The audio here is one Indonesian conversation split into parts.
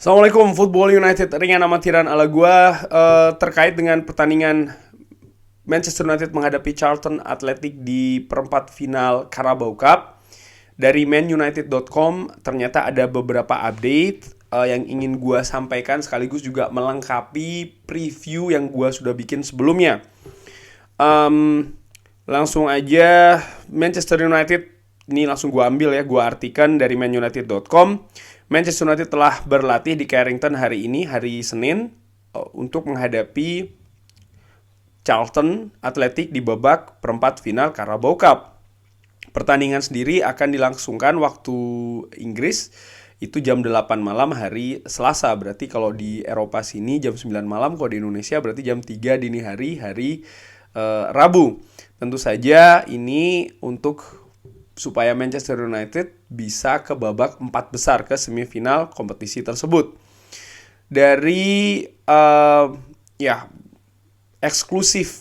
Assalamualaikum, Football United ringan amatiran ala gua terkait dengan pertandingan Manchester United menghadapi Charlton Athletic di perempat final Carabao Cup. Dari manunited.com ternyata ada beberapa update yang ingin gua sampaikan sekaligus juga melengkapi preview yang gua sudah bikin sebelumnya. Em, Langsung aja Manchester United ini langsung gua ambil ya, gua artikan dari manunited.com. Manchester United telah berlatih di Carrington hari ini, hari Senin, untuk menghadapi Charlton Athletic di babak perempat final Carabao Cup. Pertandingan sendiri akan dilangsungkan waktu Inggris itu jam 8 malam hari Selasa. Berarti kalau di Eropa sini jam 9 malam, kalau di Indonesia berarti jam 3 dini hari Rabu. Tentu saja ini untuk supaya Manchester United bisa ke babak 4 besar ke semifinal kompetisi tersebut. Dari ya eksklusif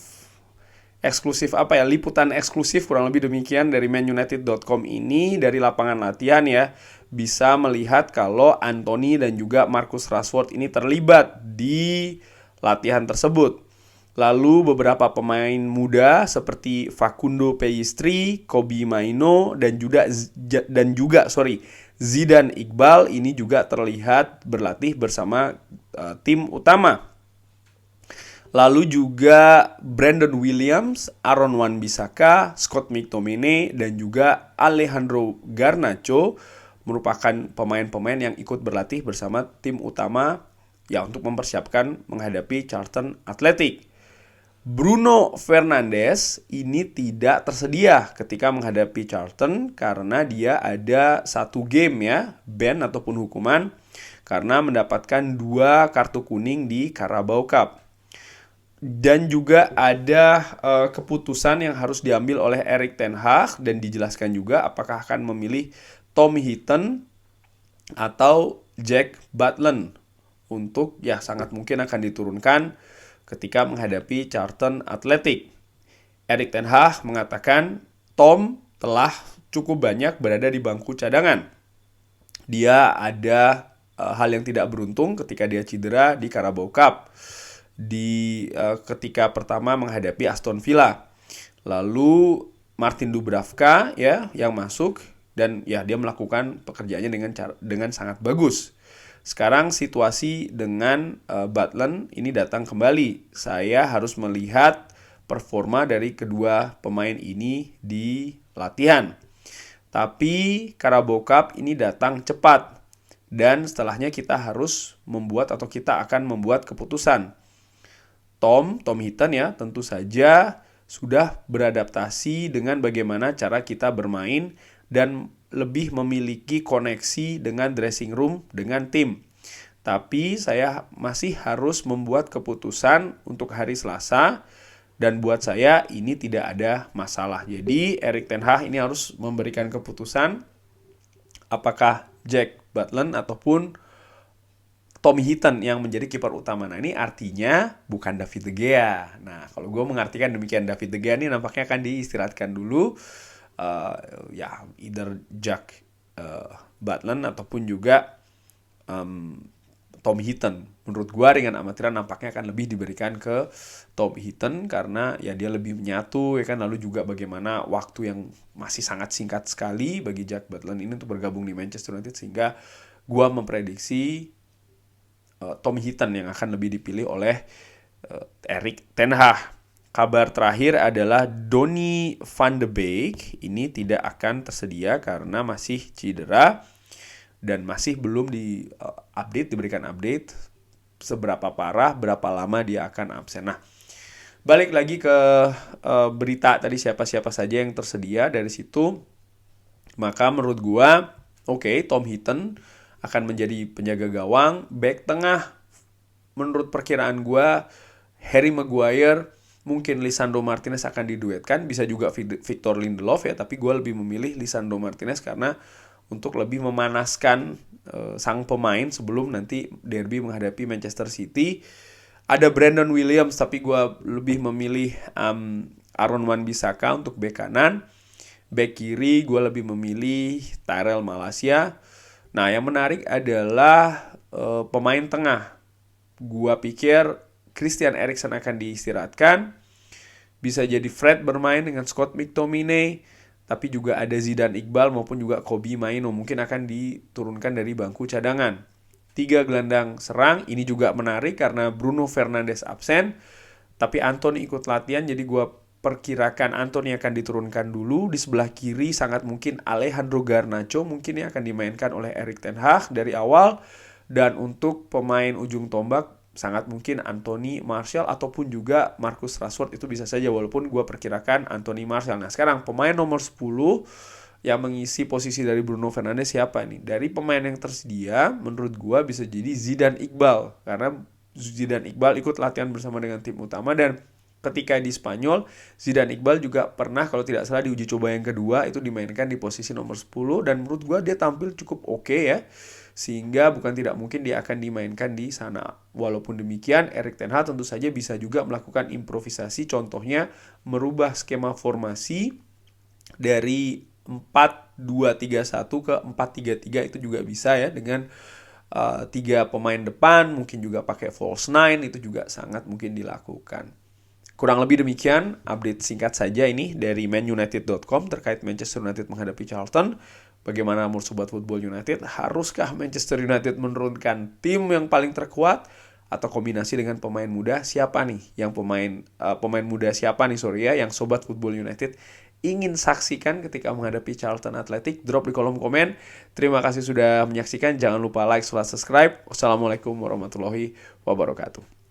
apa ya, liputan eksklusif kurang lebih demikian dari manunited.com ini, dari lapangan latihan ya, bisa melihat kalau Anthony dan juga Marcus Rashford ini terlibat di latihan tersebut. Lalu beberapa pemain muda seperti Facundo Pellistri, Kobbie Mainoo dan juga Zidane Iqbal ini juga terlihat berlatih bersama tim utama. Lalu juga Brandon Williams, Aaron Wan-Bissaka, Scott McTominay dan juga Alejandro Garnacho merupakan pemain-pemain yang ikut berlatih bersama tim utama ya untuk mempersiapkan menghadapi Charlton Athletic. Bruno Fernandes ini tidak tersedia ketika menghadapi Charlton karena dia ada satu game ya, ban ataupun hukuman karena mendapatkan 2 kartu kuning di Carabao Cup. Dan juga ada keputusan yang harus diambil oleh Erik ten Hag dan dijelaskan juga apakah akan memilih Tom Heaton atau Jack Butland untuk ya sangat mungkin akan diturunkan ketika menghadapi Charlton Athletic. Erik ten Hag mengatakan Tom telah cukup banyak berada di bangku cadangan. Dia ada hal yang tidak beruntung ketika dia cedera di Carabao Cup di ketika pertama menghadapi Aston Villa. Lalu Martin Dubravka ya yang masuk dan ya dia melakukan pekerjaannya dengan sangat bagus. Sekarang situasi dengan Butland ini datang kembali. Saya harus melihat performa dari kedua pemain ini di latihan. Tapi Carabao Cup ini datang cepat. Dan setelahnya kita harus membuat atau kita akan membuat keputusan. Tom Heaton ya tentu saja sudah beradaptasi dengan bagaimana cara kita bermain dan lebih memiliki koneksi dengan dressing room, dengan tim. Tapi saya masih harus membuat keputusan untuk hari Selasa dan buat saya ini tidak ada masalah. Jadi Erik ten Hag ini harus memberikan keputusan apakah Jack Butland ataupun Tom Heaton yang menjadi kiper utama. Nah ini artinya bukan David De Gea. Nah kalau gue mengartikan demikian, David De Gea ini nampaknya akan diistirahatkan dulu. Ya either Jack Butland ataupun juga Tom Heaton. Menurut gue ringan amatiran nampaknya akan lebih diberikan ke Tom Heaton karena ya dia lebih menyatu ya kan. Lalu juga bagaimana waktu yang masih sangat singkat sekali bagi Jack Butland ini untuk bergabung di Manchester United, sehingga gue memprediksi Tom Heaton yang akan lebih dipilih oleh Erik ten Hag. Kabar terakhir adalah Donny van de Beek ini tidak akan tersedia karena masih cedera dan masih belum diberikan update seberapa parah, berapa lama dia akan absen. Nah, balik lagi ke berita tadi siapa-siapa saja yang tersedia dari situ. Maka menurut gua, Tom Heaton akan menjadi penjaga gawang. Back tengah, menurut perkiraan gua, Harry Maguire, mungkin Lisandro Martinez akan diduetkan, bisa juga Victor Lindelof ya, tapi gue lebih memilih Lisandro Martinez karena untuk lebih memanaskan sang pemain sebelum nanti derby menghadapi Manchester City. Ada Brandon Williams, tapi gue lebih memilih Aaron Wan-Bissaka untuk bek kanan. Bek kiri gue lebih memilih Tyrell Malacia. Nah yang menarik adalah pemain tengah. Gua pikir Christian Eriksen akan diistirahatkan. Bisa jadi Fred bermain dengan Scott McTominay, tapi juga ada Zidane Iqbal maupun juga Kobbie Mainoo mungkin akan diturunkan dari bangku cadangan. 3 gelandang serang, ini juga menarik karena Bruno Fernandes absen, tapi Antony ikut latihan, jadi gue perkirakan Antony akan diturunkan dulu. Di sebelah kiri sangat mungkin Alejandro Garnacho mungkin yang akan dimainkan oleh Erik ten Hag dari awal. Dan untuk pemain ujung tombak sangat mungkin Anthony Martial ataupun juga Marcus Rashford, itu bisa saja, walaupun gue perkirakan Anthony Martial. Nah sekarang pemain nomor 10 yang mengisi posisi dari Bruno Fernandes siapa nih? Dari pemain yang tersedia menurut gue bisa jadi Zidane Iqbal, karena Zidane Iqbal ikut latihan bersama dengan tim utama, dan ketika di Spanyol Zidane Iqbal juga pernah kalau tidak salah di uji coba yang kedua itu dimainkan di posisi nomor 10, dan menurut gue dia tampil cukup oke ya, sehingga bukan tidak mungkin dia akan dimainkan di sana. Walaupun demikian Erik ten Hag tentu saja bisa juga melakukan improvisasi, contohnya merubah skema formasi dari 4-2-3-1 ke 4-3-3, itu juga bisa ya, dengan 3 pemain depan, mungkin juga pakai false 9, itu juga sangat mungkin dilakukan. Kurang lebih demikian update singkat saja ini dari manunited.com terkait Manchester United menghadapi Charlton. Bagaimana menurut Sobat Football United? Haruskah Manchester United menurunkan tim yang paling terkuat atau kombinasi dengan pemain muda? Siapa nih yang pemain muda siapa nih yang Sobat Football United ingin saksikan ketika menghadapi Charlton Athletic? Drop di kolom komen. Terima kasih sudah menyaksikan. Jangan lupa like, subscribe. Wassalamualaikum warahmatullahi wabarakatuh.